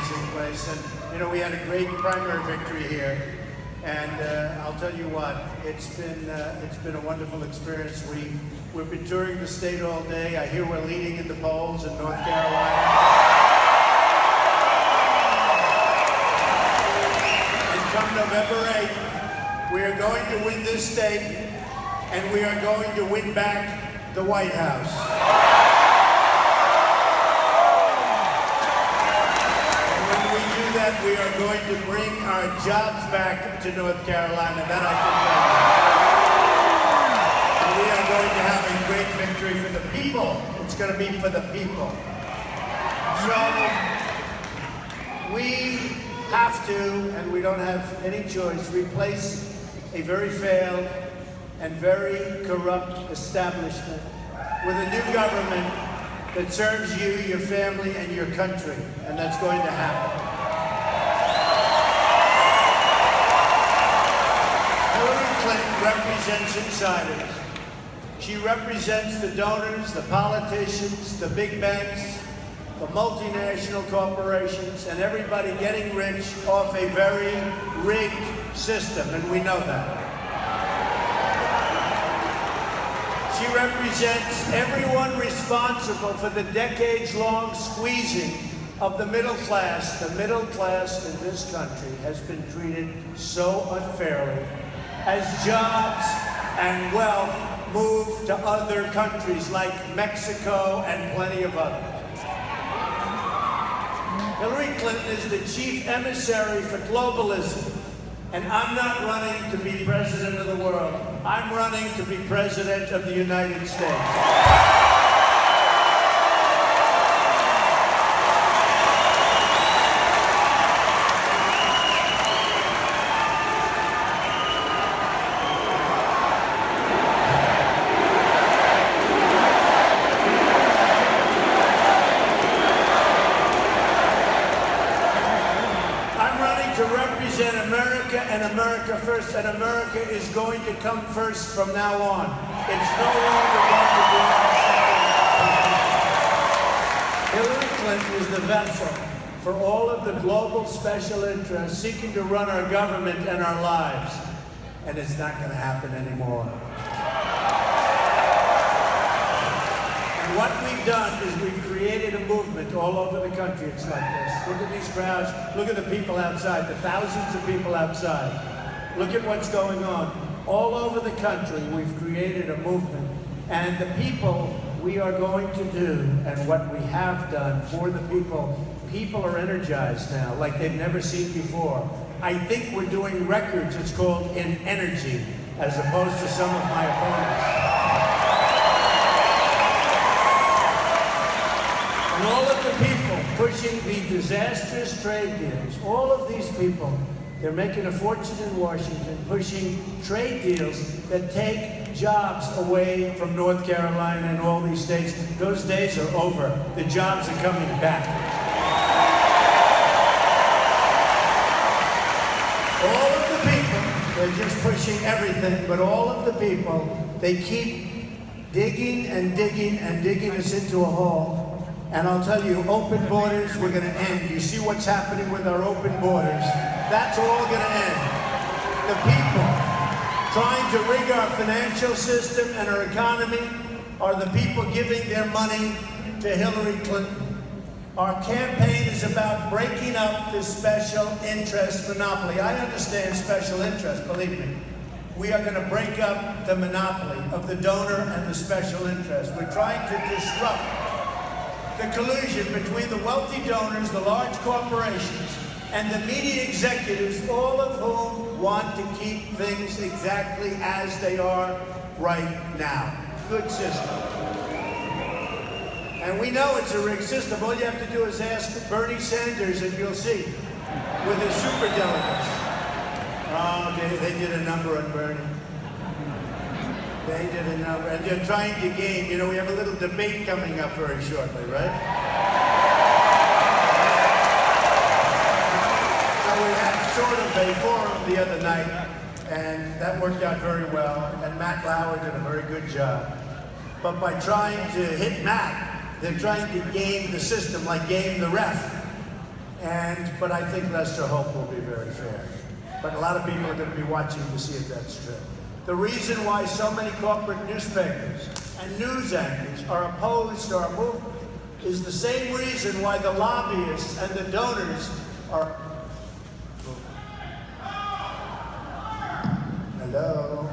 amazing place. And, you know, we had a great primary victory here. And I'll tell you what, it's been a wonderful experience. We've been touring the state all day. I hear we're leading in the polls in North Carolina. And come November 8th, we are going to win this state, and we are going to win back the White House. We are going to bring our jobs back to North Carolina. That I can tell you. And we are going to have a great victory for the people. It's going to be for the people. So we have to, and we don't have any choice, replace a very failed and very corrupt establishment with a new government that serves you, your family, and your country. And that's going to happen. Represents insiders. She represents the donors, the politicians, the big banks, the multinational corporations, and everybody getting rich off a very rigged system, and we know that. She represents everyone responsible for the decades-long squeezing of the middle class. The middle class in this country has been treated so unfairly as jobs and wealth move to other countries like Mexico and plenty of others. Hillary Clinton is the chief emissary for globalism, and I'm not running to be president of the world. I'm running to be president of the United States. America and America first, and America is going to come first from now on. It's no longer going to be our second. Hillary Clinton is the vessel for all of the global special interests seeking to run our government and our lives, and it's not going to happen anymore. And what we've done is we've created a movement all over the country. It's like this. Look at these crowds. Look at the people outside, the thousands of people outside. Look at what's going on. All over the country, we've created a movement. And the people we are going to do, and what we have done for the people are energized now, like they've never seen before. I think we're doing records, it's called, in energy, as opposed to some of my opponents. And all of the people pushing the disastrous trade deals, all of these people, they're making a fortune in Washington, pushing trade deals that take jobs away from North Carolina and all these states. Those days are over. The jobs are coming back. All of the people, they're just pushing everything, but all of the people, they keep digging and digging and digging us into a hole. And I'll tell you, open borders, we're going to end. You see what's happening with our open borders. That's all going to end. The people trying to rig our financial system and our economy are the people giving their money to Hillary Clinton. Our campaign is about breaking up this special interest monopoly. I understand special interest, believe me. We are going to break up the monopoly of the donor and the special interest. We're trying to disrupt the collusion between the wealthy donors, the large corporations, and the media executives, all of whom want to keep things exactly as they are right now. Good system. And we know it's a rigged system. All you have to do is ask Bernie Sanders and you'll see, with his superdelegates. Oh, they did a number on Bernie. They did a number, and they're trying to gain, you know, we have a little debate coming up very shortly, right? So we had sort of a forum the other night, and that worked out very well, and Matt Lauer did a very good job. But by trying to hit Matt, they're trying to game the system, like game the ref. But I think Lester Hope will be very fair. But a lot of people are going to be watching to see if that's true. The reason why so many corporate newspapers and news anchors are opposed to our movement is the same reason why the lobbyists and the donors are... Hello?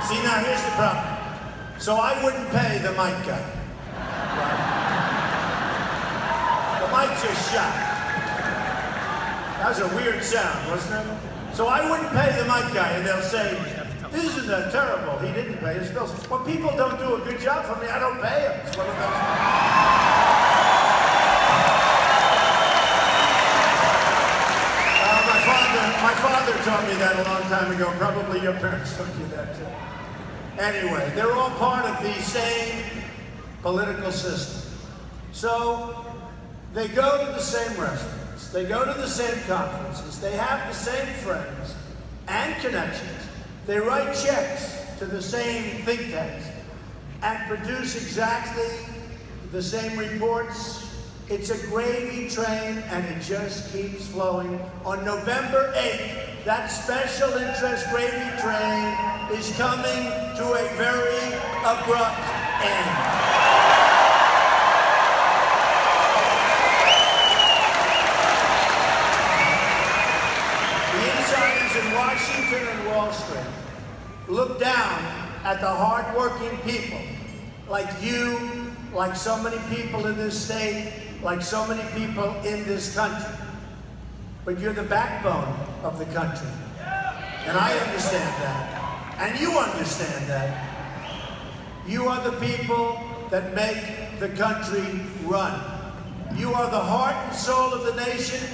See, now here's the problem. So I wouldn't pay the mic guy. Right? The mic just shot. That was a weird sound, wasn't it? So I wouldn't pay the mic guy, and they'll say, isn't that terrible? He didn't pay his bills. When people don't do a good job for me, I don't pay them. It's one of those. My father taught me that a long time ago. Probably your parents taught you that too. Anyway, they're all part of the same political system. So they go to the same restaurants, they go to the same conferences, they have the same friends and connections, they write checks to the same think tanks and produce exactly the same reports. It's a gravy train, and it just keeps flowing. On November 8th, that special interest gravy train is coming to a very abrupt end. The insiders in Washington and Wall Street look down at the hard-working people like you, like so many people in this state, like so many people in this country. But you're the backbone of the country. And I understand that. And you understand that. You are the people that make the country run. You are the heart and soul of the nation,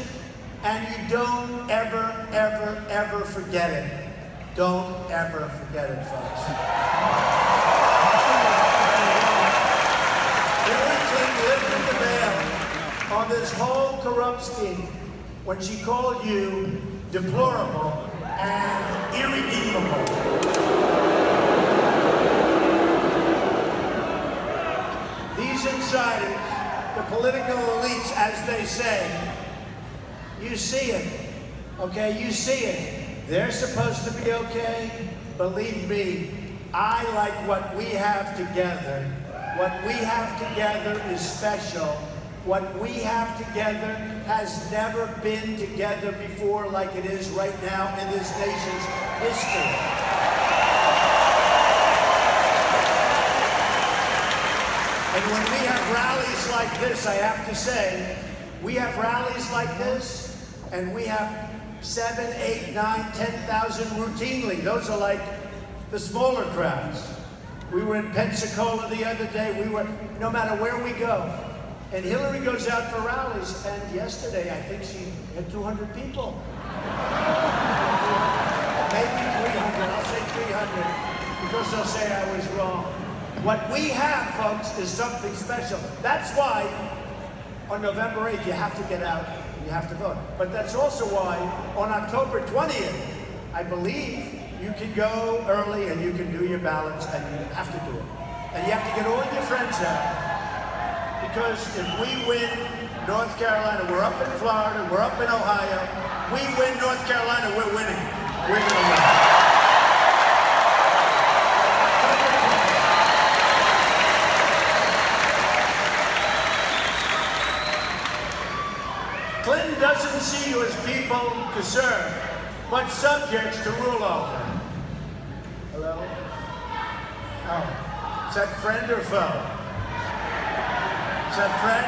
and you don't ever, ever, ever forget it. Don't ever forget it, folks. Hillary Clinton lifted the veil on this whole corrupt scheme when she called you deplorable and irredeemable. These insiders, the political elites, as they say, you see it, okay? You see it. They're supposed to be okay. Believe me, I like what we have together. What we have together is special. What we have together has never been together before like it is right now in this nation's history. And when we have rallies like this, I have to say, we have rallies like this, and we have 7, 8, 9, 10,000 routinely. Those are like the smaller crowds. We were in Pensacola the other day. We were, no matter where we go. And Hillary goes out for rallies, and yesterday I think she had 200 people. Maybe 300, I'll say 300, because they'll say I was wrong. What we have, folks, is something special. That's why on November 8th you have to get out and you have to vote. But that's also why on October 20th, I believe, you can go early and you can do your ballots, and you have to do it. And you have to get all your friends out. Because if we win North Carolina, we're up in Florida, we're up in Ohio, we win North Carolina, we're winning. We're going to win. Clinton doesn't see you as people to serve, but subjects to rule over. Hello? Oh, is that friend or foe? Is that friend?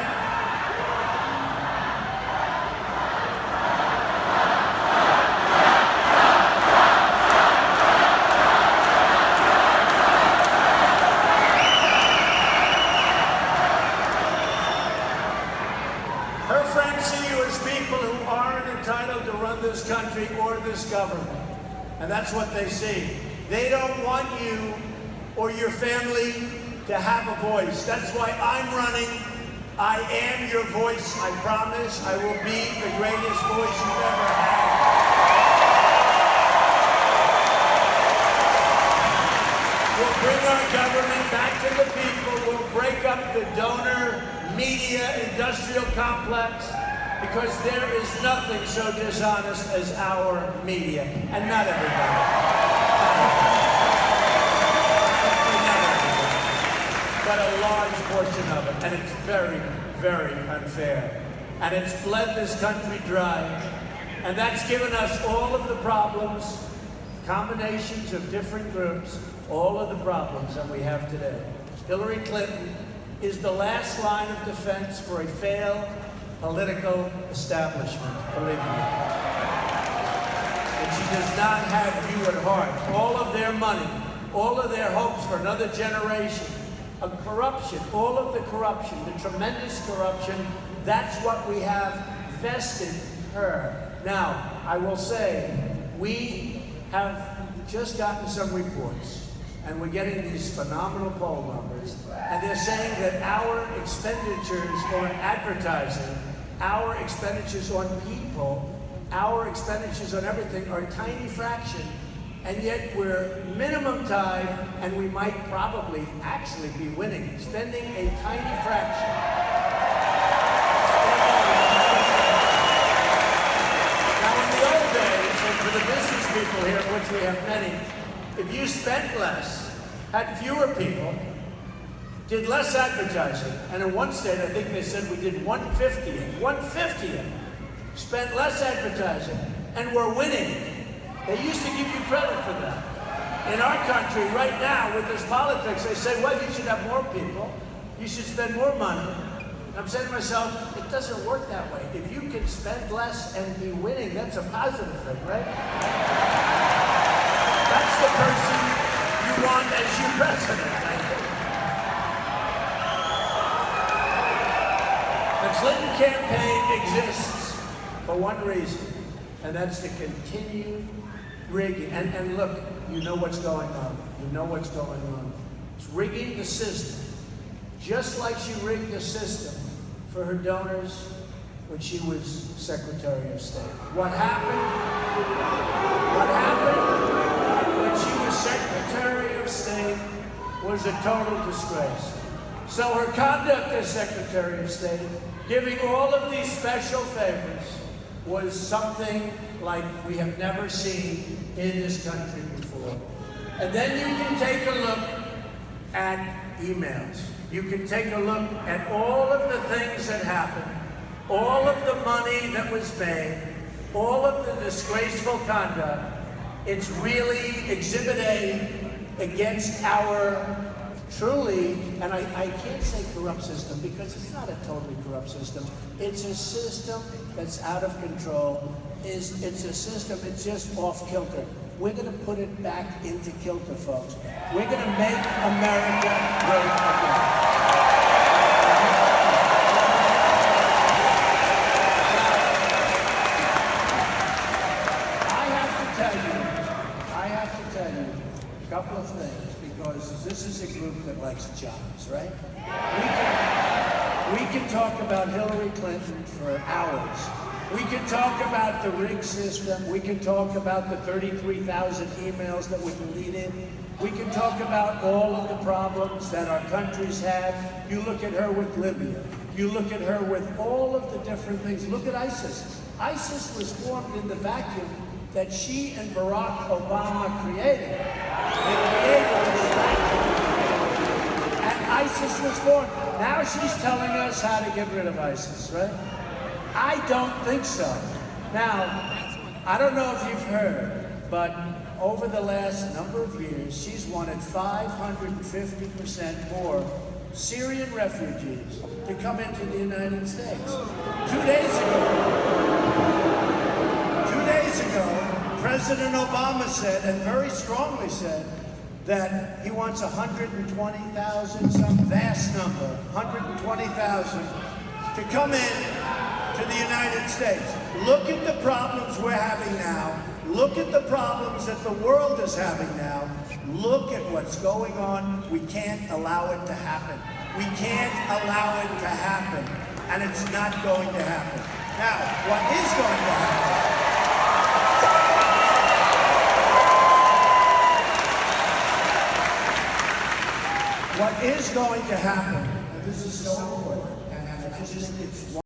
Her friends see you as people who aren't entitled to run this country or this government. And that's what they see. They don't want you or your family to have a voice. That's why I'm running. I am your voice. I promise I will be the greatest voice you've ever had. We'll bring our government back to the people. We'll break up the donor media industrial complex, because there is nothing so dishonest as our media, and not everybody. But a large portion of it, and it's very, very unfair. And it's bled this country dry, and that's given us all of the problems, combinations of different groups, all of the problems that we have today. Hillary Clinton is the last line of defense for a failed political establishment, believe me. And she does not have you at heart. All of their money, all of their hopes for another generation of corruption, all of the corruption, the tremendous corruption, that's what we have vested her. Now, I will say, we have just gotten some reports, and we're getting these phenomenal poll numbers, and they're saying that our expenditures on advertising, our expenditures on people, our expenditures on everything are a tiny fraction, and yet we're minimum tied, and we might probably actually be winning, spending a tiny fraction. Now, in the old days, and for the business people here, of which we have many, if you spent less, had fewer people, did less advertising, and in one state, I think they said we did 1/50th, spent less advertising, and we're winning. They used to give you credit for that. In our country, right now, with this politics, they say, well, you should have more people, you should spend more money. And I'm saying to myself, it doesn't work that way. If you can spend less and be winning, that's a positive thing, right? That's the person you want as your president, I think. The Clinton campaign exists for one reason, and that's to continue rigging. And look, you know what's going on. You know what's going on. It's rigging the system, just like she rigged the system for her donors when she was Secretary of State. What happened when she was Secretary of State was a total disgrace. So her conduct as Secretary of State, giving all of these special favors, was something like we have never seen in this country before. And then you can take a look at emails. You can take a look at all of the things that happened, all of the money that was made, all of the disgraceful conduct. It's really Exhibit A against our truly, and I can't say corrupt system because it's not a totally corrupt system. It's a system that's out of control. It's a system, it's just off kilter. We're going to put it back into kilter, folks. We're going to make America great again. I have to tell you a couple of things, because this is a group that likes jobs, right? We can talk about Hillary Clinton for hours. We can talk about the rigged system. We can talk about the 33,000 emails that were deleted. We can talk about all of the problems that our country's had. You look at her with Libya. You look at her with all of the different things. Look at ISIS. ISIS was formed in the vacuum that she and Barack Obama created. They created this vacuum. And ISIS was formed. Now she's telling us how to get rid of ISIS, right? I don't think so. Now, I don't know if you've heard, but over the last number of years, she's wanted 550% more Syrian refugees to come into the United States. 2 days ago, President Obama said, and very strongly said, that he wants 120,000, some vast number, 120,000, to come in to the United States. Look at the problems we're having now. Look at the problems that the world is having now. Look at what's going on. We can't allow it to happen. We can't allow it to happen. And it's not going to happen. Now, what is going to happen? What is going to happen, and this is so important, and just think it's